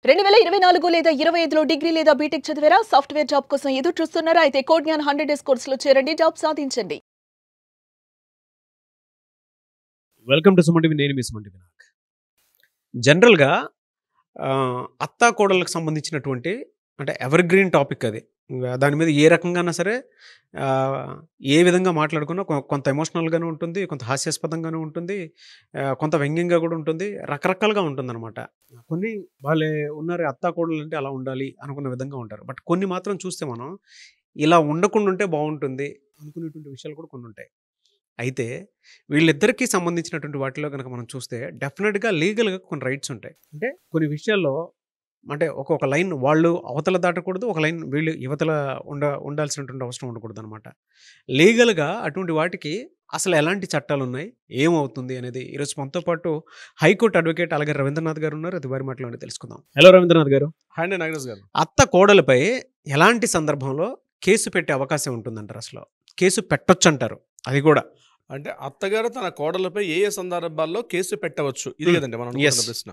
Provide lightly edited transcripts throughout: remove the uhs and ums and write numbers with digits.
2024 లేదా 25లో డిగ్రీ లేదా బీటెక్ చదివారా? సాఫ్ట్‌వేర్ జాబ్ కోసం ఎదురు చూస్తున్నారా? అయితే కోడ్ జ్ఞాన్ 100 డేస్ కోర్సులో చేరండి, జాబ్ సాధించండి. Welcome to Suman TV. నేను మీ సుమన్ టీవీ. జనరల్గా అత్తా కోడళ్ళకి సంబంధించినటువంటి అంటే ఎవర్ గ్రీన్ టాపిక్ అది. దాని మీద ఏ రకంగానా సరే ఏ విధంగా మాట్లాడుకున్నా కొంత ఎమోషనల్గానే ఉంటుంది, కొంత హాస్యాస్పదంగానే ఉంటుంది, కొంత వ్యంగ్యంగా కూడా ఉంటుంది, రకరకాలుగా ఉంటుందన్నమాట. కొన్ని వాళ్ళే ఉన్నారు అత్తా కోడలు అంటే అలా ఉండాలి అనుకున్న విధంగా ఉంటారు. బట్ కొన్ని మాత్రం చూస్తే మనం ఇలా ఉండకుండా ఉంటే బాగుంటుంది అనుకునేటువంటి విషయాలు కూడా కొన్ని ఉంటాయి. అయితే వీళ్ళిద్దరికీ సంబంధించినటువంటి వాటిలో కనుక మనం చూస్తే డెఫినెట్గా లీగల్గా కొన్ని రైట్స్ ఉంటాయి. అంటే కొన్ని విషయాల్లో అంటే ఒక్కొక్క లైన్ వాళ్ళు అవతల దాటకూడదు, ఒక లైన్ వీళ్ళు యువతల ఉండాల్సినటువంటి అవసరం ఉండకూడదు అనమాట. లీగల్గా అటువంటి వాటికి అసలు ఎలాంటి చట్టాలు ఉన్నాయి, ఏమవుతుంది అనేది ఈరోజు మనతో పాటు హైకోర్టు అడ్వకేట్ అలాగే రవీంద్రనాథ్ గారు ఉన్నారు. అది వారి మాటలోనే తెలుసుకుందాం. హలో రవీంద్రనాథ్ గారు. హాయ్ నాగరాజ్ గారు. అత్త కోడలపై ఎలాంటి సందర్భంలో కేసు పెట్టే అవకాశం ఉంటుందంటారు? అసలు కేసు పెట్టొచ్చు అంటారు, అది కూడా అంటే అత్తగారు తన కోడలపై ఏ ఏ సందర్భాల్లో కేసు పెట్టవచ్చు, ఇది కదండి మనం Yes. అనుకున్న ప్రశ్న.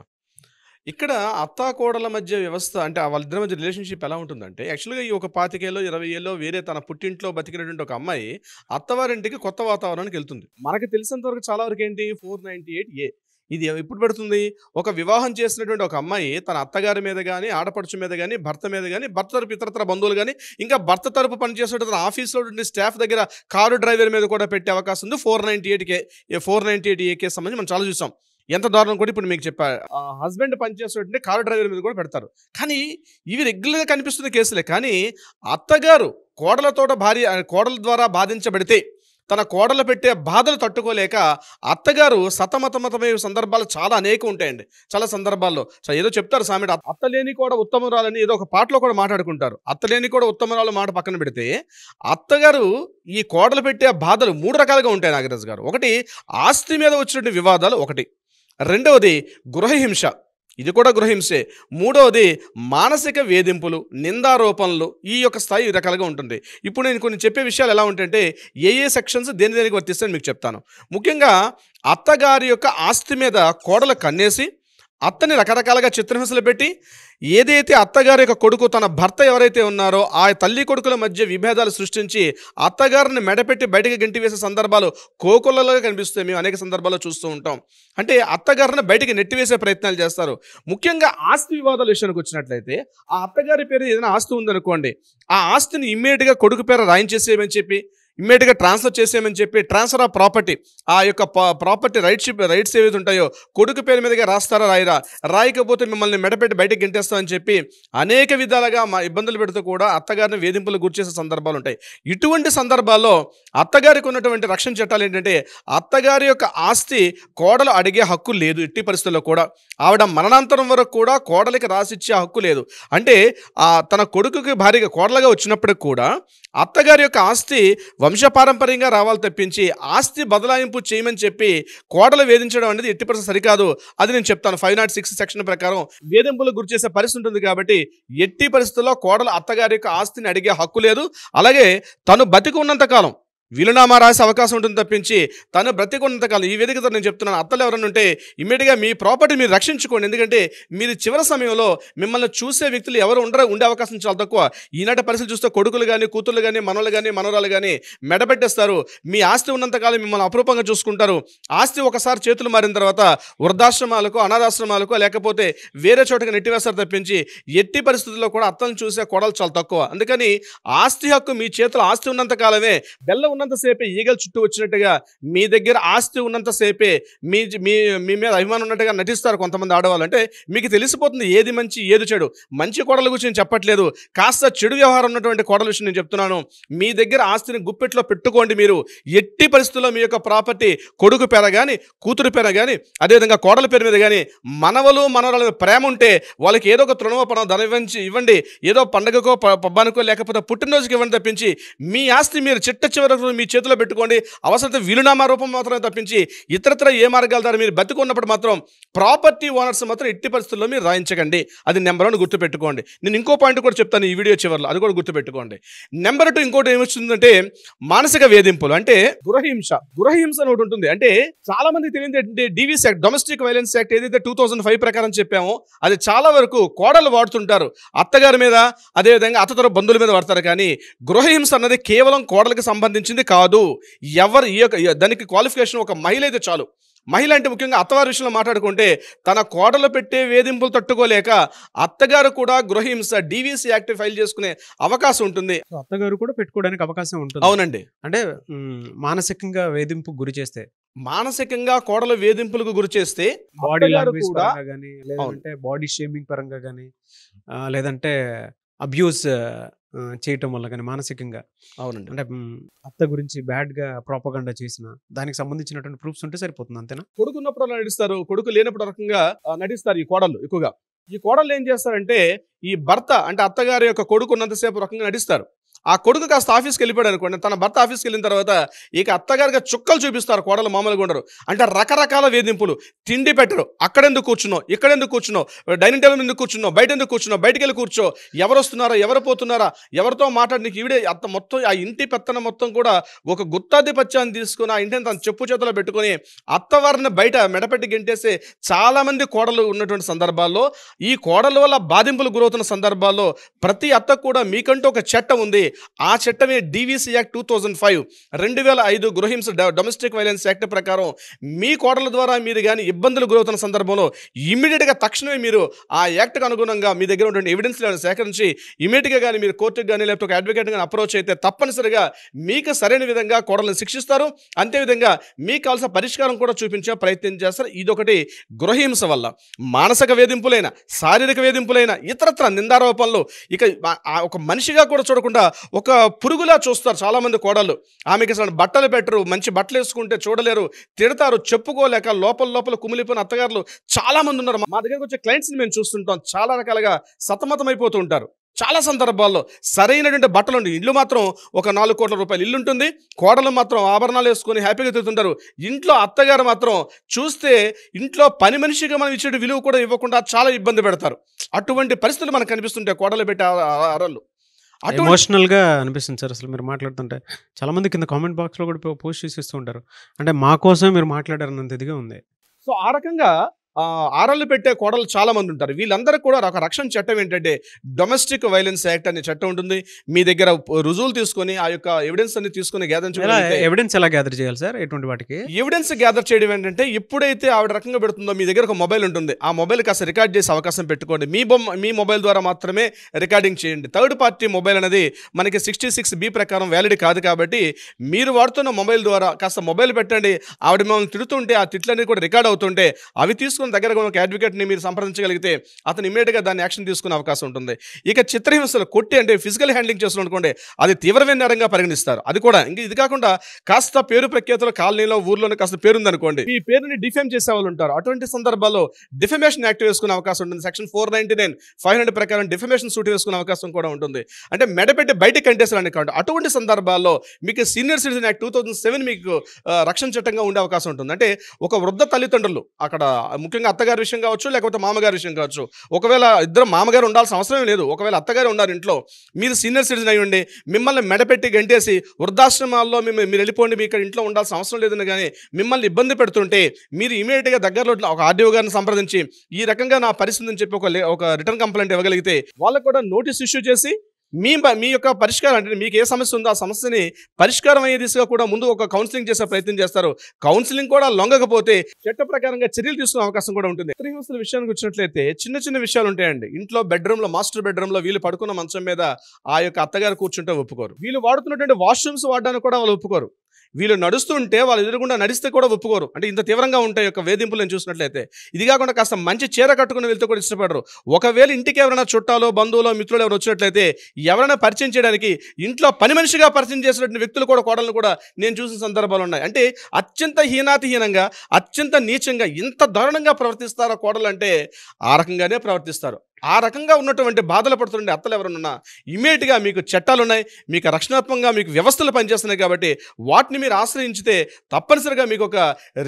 ఇక్కడ అత్తా కోడల మధ్య వ్యవస్థ అంటే వాళ్ళిద్దరి మధ్య రిలేషన్షిప్ ఎలా ఉంటుందంటే, యాక్చువల్గా ఈ ఒక 25 ఏళ్ళు 20 ఏళ్ళు వేరే తన పుట్టింట్లో బతికినటువంటి ఒక అమ్మాయి అత్తవారింటికి కొత్త వాతావరణానికి వెళ్తుంది. మనకి తెలిసినంత వరకు చాలా వరకు ఏంటి 498A ఇది ఎప్పుడు పెడుతుంది? ఒక వివాహం చేసినటువంటి ఒక అమ్మాయి తన అత్తగారి మీద కానీ, ఆడపడుచు మీద కానీ, భర్త మీద కానీ, భర్త తరపు ఇతరత్ర బంధువులు కానీ, ఇంకా భర్త తరపు పనిచేసేటువంటి తన ఆఫీస్లో ఉండే స్టాఫ్ దగ్గర కారు డ్రైవర్ మీద కూడా పెట్టే అవకాశం ఉంది. 498A కేసు సంబంధించి మనం చాలా చూసాం. ఎంత దారుణం కూడా ఇప్పుడు మీకు చెప్పా. హస్బెండ్ పనిచేసేటువంటి కారు డ్రైవర్ మీద కూడా పెడతారు. కానీ ఇవి రెగ్యులర్గా కనిపిస్తున్న కేసులే. కానీ అత్తగారు కోడల ద్వారా బాధించబడితే తన కోడలు పెట్టే బాధలు తట్టుకోలేక అత్తగారు సతమతమతమయ్యే సందర్భాలు చాలా అనేకం ఉంటాయండి. చాలా సందర్భాల్లో ఏదో చెప్తారు సామెత, అత్తలేని కూడా ఉత్తమరాలని ఏదో ఒక పాటలో కూడా మాట్లాడుకుంటారు. అత్తలేని కూడా ఉత్తమరాలు మాట పక్కన పెడితే అత్తగారు ఈ కోడలు పెట్టే బాధలు 3 రకాలుగా ఉంటాయి నాగరాజు గారు. ఒకటి ఆస్తి మీద వచ్చినటువంటి వివాదాలు, ఒకటి రెండవది గృహహింస, ఇది కూడా గృహహింసే, మూడవది మానసిక వేధింపులు, నిందారోపణలు. ఈ యొక్క స్థాయి రకాలుగా ఉంటుంది. ఇప్పుడు నేను కొన్ని చెప్పే విషయాలు ఎలా ఉంటాయంటే ఏ సెక్షన్స్ దేనికి వర్తిస్తాయని మీకు చెప్తాను. ముఖ్యంగా అత్తగారి యొక్క ఆస్తి మీద కోడలు కన్నేసి అత్తని రకరకాలుగా చిత్రహింసలు పెట్టి, ఏదైతే అత్తగారి యొక్క కొడుకు తన భర్త ఎవరైతే ఉన్నారో ఆ తల్లి కొడుకుల మధ్య విభేదాలు సృష్టించి అత్తగారిని మెడపెట్టి బయటకు గెంటి వేసే సందర్భాలు కోకొల్లలుగా కనిపిస్తాయి. మేము అనేక సందర్భాల్లో చూస్తూ ఉంటాం. అంటే అత్తగారిని బయటకు నెట్టివేసే ప్రయత్నాలు చేస్తారు. ముఖ్యంగా ఆస్తి వివాదాల విషయానికి వచ్చినట్లయితే ఆ అత్తగారి పేరు ఏదైనా ఆస్తి ఉందనుకోండి, ఆ ఆస్తిని ఇమ్మీడియట్గా కొడుకు పేరు రాయించేసేయమని చెప్పి, ఇమ్మీడియట్గా ట్రాన్స్ఫర్ చేసేయమని చెప్పి, ట్రాన్స్ఫర్ ఆఫ్ ప్రాపర్టీ, ఆ యొక్క ప్రాపర్టీ రైట్స్ ఏవైతే ఉంటాయో కొడుకు పేరు మీదుగా రాస్తారా రాయకపోతే మిమ్మల్ని మెడపెట్టి బయటకు గెంటేస్తామని చెప్పి అనేక విధాలుగా ఇబ్బందులు పెడుతూ కూడా అత్తగారిని వేధింపులు గురిచేసే సందర్భాలు ఉంటాయి. ఇటువంటి సందర్భాల్లో అత్తగారికి ఉన్నటువంటి రక్షణ చట్టాలు ఏంటంటే, అత్తగారి యొక్క ఆస్తి కోడలు అడిగే హక్కు లేదు. ఎట్టి పరిస్థితుల్లో కూడా ఆవిడ మరణాంతరం వరకు కూడా కోడలికి రాసిచ్చే హక్కు లేదు. అంటే తన కొడుకుకి భార్యగా కోడలుగా వచ్చినప్పటికి కూడా అత్తగారి యొక్క ఆస్తి వంశపారంపర్యంగా రావాలి తప్పించి ఆస్తి బదలాయింపు చేయమని చెప్పి కోడలు వేధించడం అనేది ఎట్టి పరిస్థితి సరికాదు. అది నేను చెప్తాను. 506 సెక్షన్ ప్రకారం వేధింపులకు గురి చేసే పరిస్థితి ఉంటుంది. కాబట్టి ఎట్టి పరిస్థితుల్లో కోడలు అత్తగారి యొక్క ఆస్తిని అడిగే హక్కు లేదు. అలాగే తను బతికి ఉన్నంత కాలం వీలునామా రాసే అవకాశం ఉంటుంది తప్పించి తను బ్రతికున్నంతకాలం ఈ వేదికతో నేను చెప్తున్నాను, అత్తలు ఎవరైనా ఉంటే ఇమ్మీడియట్గా మీ ప్రాపర్టీ మీరు రక్షించుకోండి. ఎందుకంటే మీరు చివరి సమయంలో మిమ్మల్ని చూసే వ్యక్తులు ఎవరు ఉండే అవకాశం చాలా తక్కువ. ఈనాటి పరిస్థితులు చూస్తే కొడుకులు కానీ, కూతుర్లు కానీ, మనవలు కానీ, మనవరాలు కానీ మెడబెట్టేస్తారు. మీ ఆస్తి ఉన్నంతకాలం మిమ్మల్ని అపురూపంగా చూసుకుంటారు. ఆస్తి ఒకసారి చేతులు మారిన తర్వాత వృద్ధాశ్రమాలకు, అనాథాశ్రమాలకు లేకపోతే వేరే చోటకి నెట్టివేస్తారు తప్పించి ఎట్టి పరిస్థితుల్లో కూడా అత్తలను చూసే కోడలు చాలా తక్కువ. అందుకని ఆస్తి హక్కు మీ చేతిలో ఆస్తి ఉన్నంతకాలమే, బెల్ల ఉన్నంతసేపే ఈగలు చుట్టూ వచ్చినట్టుగా మీ దగ్గర ఆస్తి ఉన్నంతసేపే మీ మీద అభిమానం ఉన్నట్టుగా నటిస్తారు కొంతమంది ఆడవాళ్ళు. అంటే మీకు తెలిసిపోతుంది ఏది మంచి ఏది చెడు. మంచి కోడల గురించి నేను చెప్పట్లేదు, కాస్త చెడు వ్యవహారం ఉన్నటువంటి కోడల విషయం నేను చెప్తున్నాను. మీ దగ్గర ఆస్తిని గుప్పెట్లో పెట్టుకోండి. మీరు ఎట్టి పరిస్థితుల్లో మీ యొక్క ప్రాపర్టీ కొడుకు పేర కానీ, కూతురు పేర కానీ, అదేవిధంగా కోడల పేరు మీద కానీ, మనవలు మనవరాల ప్రేమ ఉంటే వాళ్ళకి ఏదో ఒక తృణమో పనో ధనం ఇవ్వండి. ఏదో పండగకో పబ్బానికో లేకపోతే పుట్టినరోజుకి ఇవ్వండి తప్పించి మీ ఆస్తి మీరు చిట్ట చివరకు పత్రం మీ చేతిలో పెట్టుకోండి, అవసరమైతే వీలునామా రూపం మాత్రమే తప్పించి ఇతరత్ర ఏ మార్గాల ద్వారా మీరు బతికున్నప్పుడు మాత్రం ప్రాపర్టీ ఓనర్స్ మాత్రం ఎట్టి పరిస్థితుల్లో మీరు రాయించకండి. అది నెంబర్ 1 గుర్తుపెట్టుకోండి. నేను ఇంకో పాయింట్ కూడా చెప్తాను ఈ వీడియో చివరిలో, అది కూడా గుర్తుపెట్టుకోండి. నెంబర్ 2 ఇంకోటి ఏమొస్తుందంటే మానసిక వేధింపులు, అంటే గృహహింస అని ఒకటి ఉంటుంది. అంటే చాలా మందికి తెలియదు ఏంటంటే DVS act, domestic violence act ఏదైతే 2005 ప్రకారం చెప్పామో అది చాలా వరకు కోడలు వాడుతుంటారు, అత్తగారి మీద అదేవిధంగా అత్తతర బంధువుల మీద వాడతారు. కానీ గృహహింస అన్నది కేవలం కోడలకు సంబంధించింది కాదు. ఎవరు దానికి క్వాలిఫికేషన్ ఒక మహిళ అయితే చాలు. మహిళ అంటే ముఖ్యంగా అత్తవారి విషయంలో మాట్లాడుకుంటే తన కోడలు పెట్టే వేధింపులు తట్టుకోలేక అత్తగారు కూడా గృహహింస DVS యాక్ట్ ఫైల్ చేసుకునే అవకాశం ఉంటుంది. అత్తగారు కూడా పెట్టుకోవడానికి అవకాశం ఉంటుంది. అవునండి. అంటే మానసికంగా వేధింపుకు గురి చేస్తే, మానసికంగా కోడలు వేధింపులకు గురి చేస్తే బాడీ లాంగ్వేజ్ పరంగా కానీ, లేదంటే బాడీ షేమింగ్ పరంగా కానీ, లేదంటే అబ్యూస్ చేయటం వల్ల కానీ మానసికంగా, అవునండి, అంటే అత్త గురించి బ్యాడ్గా ప్రాపగండా చేసిన దానికి సంబంధించినటువంటి ప్రూఫ్స్ ఉంటే సరిపోతుంది, అంతేనా? కొడుకు ఉన్నప్పుడు అలా నటిస్తారు, కొడుకు లేనప్పుడు రకంగా నటిస్తారు ఈ కోడళ్ళు. ఎక్కువగా ఈ కోడళ్ళు ఏం చేస్తారంటే ఈ భర్త అంటే అత్తగారి యొక్క కొడుకు ఉన్నంతసేపు రకంగా నటిస్తారు. ఆ కొడుకు కాస్త ఆఫీస్కి వెళ్ళిపోయాడు అనుకోండి, తన భర్త ఆఫీస్కి వెళ్ళిన తర్వాత ఇక అత్తగారిగా చుక్కలు చూపిస్తారు, కోడలు మామూలుగా ఉండరు. అంటే రకరకాల వేధింపులు, తిండి పెట్టరు, అక్కడెందుకు కూర్చున్నావు, ఇక్కడెందుకు కూర్చున్నావు, డైనింగ్ టేబుల్ ఎందుకు కూర్చున్నావు, బయట ఎందుకు కూర్చున్నావు, బయటికి వెళ్ళి కూర్చో, ఎవరు వస్తున్నారా, ఎవరు పోతున్నారా, ఎవరితో మాట్లాడి నీకు ఈవిడే అత్త మొత్తం ఆ ఇంటి పెత్తన మొత్తం కూడా ఒక గుత్తాధిపత్యాన్ని తీసుకుని ఆ ఇంటిని తన చెప్పు చేతిలో పెట్టుకొని అత్తవారిని బయట మెడపెట్టి గెంటేసే చాలామంది కోడలు ఉన్నటువంటి సందర్భాల్లో, ఈ కోడల వల్ల బాధింపులు గురవుతున్న సందర్భాల్లో ప్రతి అత్త కూడా మీకంటూ ఒక చట్టం ఉంది. ఆ చట్టమే DVS యాక్ట్ 2005 2005 గృహహింస డొమెస్టిక్ వైలెన్స్ యాక్ట్ ప్రకారం మీ కోడల ద్వారా మీరు కానీ ఇబ్బందులు గురవుతున్న సందర్భంలో ఇమ్మీడియట్గా తక్షణమే మీరు ఆ యాక్ట్కి అనుగుణంగా మీ దగ్గర ఉన్నటువంటి ఎవిడెన్స్ సేకరించి ఇమీడియట్గా కానీ మీరు కోర్టుకు కానీ లేకపోతే ఒక అడ్వకేట్ కానీ అప్రోచ్ అయితే తప్పనిసరిగా మీకు సరైన విధంగా కోడలను శిక్షిస్తారు. అంతేవిధంగా మీకు కావాల్సిన పరిష్కారం కూడా చూపించే ప్రయత్నం చేస్తారు. ఇదొకటి గృహహింస వల్ల. మానసిక వేధింపులైన, శారీరక వేధింపులైన, ఇతరత్ర నిందారోపణలు, ఇక ఒక మనిషిగా కూడా చూడకుండా ఒక పురుగులా చూస్తారు చాలామంది కోడళ్ళు. ఆమెకి అసలు బట్టలు పెట్టరు, మంచి బట్టలు వేసుకుంటే చూడలేరు, తిడతారు, చెప్పుకోలేక లోపల కుమిలిపోయిన అత్తగారులు చాలామంది ఉన్నారు. మా దగ్గరకు వచ్చే క్లయింట్స్ని మేము చూస్తుంటాం, చాలా రకాలుగా సతమతం అయిపోతూ ఉంటారు. చాలా సందర్భాల్లో సరైనటువంటి బట్టలు ఉండి, ఇల్లు మాత్రం ఒక 4 కోట్ల రూపాయలు ఇల్లు ఉంటుంది, కోడలు మాత్రం ఆభరణాలు వేసుకొని హ్యాపీగా తిరుగుతుంటారు. ఇంట్లో అత్తగారు మాత్రం చూస్తే ఇంట్లో పని మనిషిగా మనం ఇచ్చే విలువ కూడా ఇవ్వకుండా చాలా ఇబ్బంది పెడతారు. అటువంటి పరిస్థితులు మనకు కనిపిస్తుంటాయి కోడలు పెట్టే అరలు. ఎమోషనల్ గా అనిపిస్తుంది సార్ అసలు మీరు మాట్లాడుతుంటే. చాలా మంది కింద కామెంట్ బాక్స్ లో కూడా పోస్ట్ చేసేస్తూ ఉంటారు, అంటే మా కోసం మీరు మాట్లాడారన్నంత ఇదిగా ఉంది. సో ఆ రకంగా ఆరళ్ళు పెట్టే కోడలు చాలా మంది ఉంటారు. వీళ్ళందరూ కూడా ఒక రక్షణ చట్టం ఏంటంటే డొమెస్టిక్ వైలెన్స్ యాక్ట్ అనే చట్టం ఉంటుంది. మీ దగ్గర రుజువులు తీసుకొని ఆ యొక్క ఎవిడెన్స్ అన్ని తీసుకొని ఎవిడెన్స్ ఎలా గ్యాదర్ చేయాలి సార్? ఎటువంటి వాటికి ఎవిడెన్స్ గ్యాదర్ చేయడం ఏంటంటే, ఎప్పుడైతే ఆవిడ రకంగా పెడుతుందో మీ దగ్గర ఒక మొబైల్ ఉంటుంది, ఆ మొబైల్ కాస్త రికార్డ్ చేసే అవకాశం పెట్టుకోండి. మీ మొబైల్ ద్వారా మాత్రమే రికార్డింగ్ చేయండి. థర్డ్ పార్టీ మొబైల్ అనేది మనకి 66B ప్రకారం వ్యాలిడ్ కాదు కాబట్టి మీరు వాడుతున్న మొబైల్ ద్వారా కాస్త మొబైల్ పెట్టండి. ఆవిడ మిమ్మల్ని తిడుతుంటే ఆ తిట్లన్నీ కూడా రికార్డ్ అవుతుంటే అవి తీసుకుని దగ్గర ఒక అడ్వకేట్ని మీరు సంప్రదించగలిగితే అతను ఇమీడియట్గా దాన్ని యాక్షన్ తీసుకునే అవకాశం ఉంటుంది. ఇక చిత్రహింసలు కొట్టి అంటే ఫిజికల్ హ్యాండ్లింగ్ చేస్తున్నారు అనుకోండి, అది తీవ్రమైన నేరంగా పరిగణిస్తారు. అది కూడా ఇంకా ఇది కాకుండా కాస్త పేరు ప్రఖ్యాతుల కాలనీలో ఊర్లోనే కాస్త పేరుందనుకోండి, ఈ పేరుని డిఫేమ్ చేసే వాళ్ళు ఉంటారు. అటువంటి సందర్భాల్లో డిఫమేషన్ యాక్ట్ వేసుకునే అవకాశం ఉంటుంది. సెక్షన్ 499 500 ప్రకారం డిఫమేషన్ సూట్ వేసుకునే అవకాశం కూడా ఉంటుంది. అంటే మెడపెట్టి బయటకు కంటేసారని కాదు. అటువంటి సందర్భాల్లో మీకు సీనియర్ సిటిజన్ యాక్ట్ 2007 మీకు రక్షణ చట్టంగా ఉండే అవకాశం ఉంటుంది. అంటే ఒక వృద్ధ తల్లిదండ్రులు, అక్కడ ముఖ్యంగా అత్తగారి విషయం కావచ్చు లేకపోతే మామగారి విషయం కావచ్చు, ఒకవేళ ఇద్దరు మామగారు ఉండాల్సిన అవసరం లేదు, ఒకవేళ అత్తగారు ఉన్నారు ఇంట్లో, మీరు సీనియర్ సిటిజన్ అయ్యి ఉండి మిమ్మల్ని మెడపెట్టి గంటేసి వృద్ధాశ్రమాల్లో మీరు వెళ్ళిపోండి, మీ ఇక్కడ ఇంట్లో ఉండాల్సిన అవసరం లేదని కానీ మిమ్మల్ని ఇబ్బంది పెడుతుంటే మీరు ఇమీడియట్గా దగ్గరలో ఒక ఆర్డీఓ గారిని సంప్రదించి ఈ రకంగా నా పరిస్థితి అని చెప్పి ఒక రిటర్న్ కంప్లైంట్ ఇవ్వగలిగితే వాళ్ళకు కూడా నోటీస్ ఇష్యూ చేసి మీ యొక్క పరిష్కారం, అంటే మీకు ఏ సమస్య ఉందో ఆ సమస్యని పరిష్కారం అయ్యే దిశగా కూడా ముందు ఒక కౌన్సిలింగ్ చేసే ప్రయత్నం చేస్తారు. కౌన్సిలింగ్ కూడా లొంగకపోతే చట్ట ప్రకారంగా చర్యలు తీసుకునే అవకాశం కూడా ఉంటుంది. చిత్రహింసల విషయానికి వచ్చినట్లయితే చిన్న విషయాలు ఉంటాయండి. ఇంట్లో బెడ్రూమ్లో, మాస్టర్ బెడ్రూమ్లో వీళ్ళు పడుకున్న మంచం మీద ఆ యొక్క అత్తగారు కూర్చుంటే ఒప్పుకోరు. వీళ్ళు వాడుతున్నటువంటి వాష్రూమ్స్ వాడడానికి కూడా వాళ్ళు ఒప్పుకోరు. వీళ్ళు నడుస్తుంటే వాళ్ళు ఎదురుగుండా నడిస్తే కూడా ఒప్పుకోరు. అంటే ఇంత తీవ్రంగా ఉంటాయి యొక్క వేధింపులు నేను చూసినట్లయితే. ఇది కాకుండా కాస్త మంచి చీర కట్టుకుని వెళ్తే కూడా ఇష్టపడరు. ఒకవేళ ఇంటికి ఎవరైనా చుట్టాలో, బంధువులో, మిత్రులు ఎవరు వచ్చినట్లయితే ఎవరైనా పరిచయం చేయడానికి ఇంట్లో పని మనిషిగా పరిచయం చేసినటువంటి వ్యక్తులు కూడా, కోడలను కూడా నేను చూసిన సందర్భాలు ఉన్నాయి. అంటే అత్యంత హీనాతిహీనంగా, అత్యంత నీచంగా, ఇంత దారుణంగా ప్రవర్తిస్తారో కోడలు అంటే ఆ రకంగానే ప్రవర్తిస్తారు. ఆ రకంగా ఉన్నటువంటి బాధలు పడుతుండే అత్తలు ఎవరన్నా ఇమీడియట్గా మీకు చట్టాలు ఉన్నాయి, మీకు రక్షణాత్మకంగా మీకు వ్యవస్థలు పనిచేస్తున్నాయి కాబట్టి వాటిని మీరు ఆశ్రయించితే తప్పనిసరిగా మీకు ఒక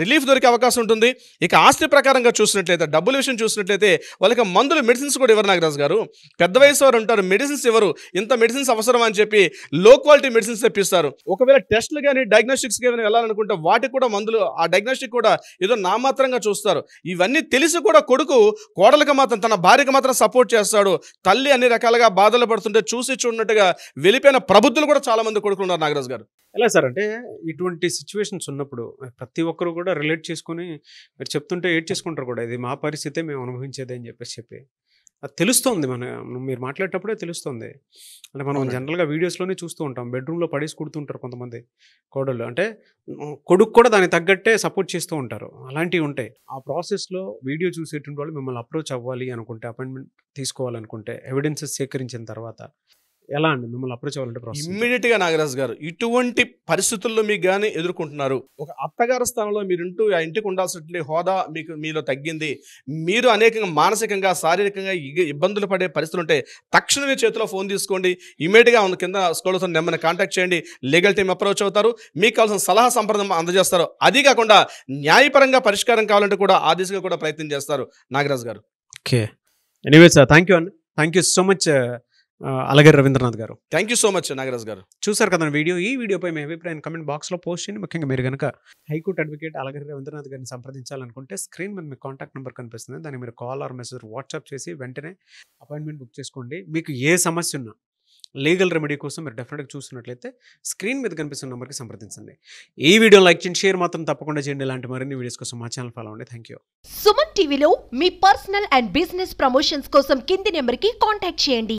రిలీఫ్ దొరికే అవకాశం ఉంటుంది. ఇక ఆస్తి ప్రకారంగా చూసినట్లయితే, డబ్బుల విషయం చూసినట్లయితే వాళ్ళకి మందులు మెడిసిన్స్ కూడా ఇవ్వరు నాగరాజు గారు. పెద్ద వయసు వారు ఉంటారు, మెడిసిన్స్ ఇవ్వరు. ఇంత మెడిసిన్స్ అవసరం అని చెప్పి లో క్వాలిటీ మెడిసిన్స్ తెప్పిస్తారు. ఒకవేళ టెస్టులు కానీ డయాగ్నోస్టిక్స్ కానీ వెళ్ళాలనుకుంటే వాటికి కూడా మందులు, ఆ డయాగ్నోస్టిక్ కూడా ఏదో నామాత్రంగా చూస్తారు. ఇవన్నీ తెలిసి కూడా కొడుకు కోడలకు మాత్రం, తన భార్యకు మాత్రం సపోర్ట్ చేస్తాడు. తల్లి అన్ని రకాలుగా బాధలు పడుతుంటే చూసి చూడనట్టుగా వెళ్ళిపోయిన ప్రబుద్ధులు కూడా చాలా మంది కొడుకులు ఉన్నారు నాగరాజు గారు. ఎలా సార్ అంటే ఇటువంటి సిచ్యువేషన్స్ ఉన్నప్పుడు ప్రతి ఒక్కరు కూడా రిలేట్ చేసుకొని మీరు చెప్తుంటే ఏడ్ చేసుకుంటారు కూడా, ఇది మా పరిస్థితే మేము అనుభవించేది అని చెప్పి అది తెలుస్తుంది. మీరు మాట్లాడేటప్పుడే తెలుస్తుంది. అంటే మనం జనరల్గా వీడియోస్లోనే చూస్తూ ఉంటాం, బెడ్రూమ్లో పడేసి కుడుతుంటారు కొంతమంది కోడళ్ళు. అంటే కొడుకు కూడా దానికి తగ్గట్టే సపోర్ట్ చేస్తూ ఉంటారు. అలాంటివి ఉంటాయి. ఆ ప్రాసెస్లో వీడియో చూసేటువంటి వాళ్ళు మిమ్మల్ని అప్రోచ్ అవ్వాలి అనుకుంటే, అపాయింట్మెంట్ తీసుకోవాలనుకుంటే, ఎవిడెన్సెస్ సేకరించిన తర్వాత ఎలా అండి మిమ్మల్ని అప్రోచ్ అవ్వాలంటే ప్రాసెస్? ఇమ్మీడియట్గా నాగరాజు గారు, ఇటువంటి పరిస్థితుల్లో మీకు కానీ ఎదుర్కొంటున్నారు, ఒక అత్తగారి స్థానంలో మీరుంటూ ఆ ఇంటికి ఉండాల్సిన హోదా మీలో తగ్గింది, మీరు అనేకంగా మానసికంగా శారీరకంగా ఇబ్బందులు పడే పరిస్థితులు ఉంటే తక్షణమే చేతిలో ఫోన్ తీసుకోండి. ఇమ్మీడియట్గా కింద స్క్రోల్ అవుతున్న నెంబర్ని కాంటాక్ట్ చేయండి. లీగల్ టీం అప్రోచ్ అవుతారు, మీకు కావాల్సిన సలహా సంప్రదం అందజేస్తారు. అది కాకుండా న్యాయపరంగా పరిష్కారం కావాలంటే కూడా ఆ దిశగా కూడా ప్రయత్నం చేస్తారు నాగరాజు గారు. Okay, anyway sir, thank you అండి. Thank you so much Alagari Ravindranath గారు. Thank you so much Nagaraju గారు. చూసారు కదా వీడియో. ఈ వీడియోపై మీ అభిప్రాయం కమెంట్ బాక్స్లో పోస్ట్ చేయండి. ముఖ్యంగా మీరు కనుక హైకోర్టు అడ్వకేట్ అలగరి రవీంద్రనాథ్ గారిని సంప్రదించాలనుకుంటే స్క్రీన్ మీద మీ కాంటాక్ట్ నెంబర్ కనిపిస్తుంది. దాన్ని మీరు కాల్ ఆర్ మెసేజ్ వాట్సాప్ చేసి వెంటనే అపాయింట్మెంట్ బుక్ చేసుకోండి. మీకు ఏ సమస్య ఉన్నా లీగల్ రెమెడీ కోసం మీరు డెఫినెట్గా చూస్తున్నట్లయితే స్క్రీన్ మీద కనిపిస్తున్న నెంబర్కి సంప్రదించండి. ఈ వీడియో లైక్ చేయండి, షేర్ మాత్రం తప్పకుండా చేయండి. ఇలాంటి మరిన్ని వీడియోస్ కోసం మా ఛానల్ ఫాలో అవ్వండి. Thank you. సుమన్ టీవీలో మీ పర్సనల్ అండ్ బిజినెస్ ప్రమోషన్స్ కోసం కింది నెంబర్కి కాంటాక్ట్ చేయండి.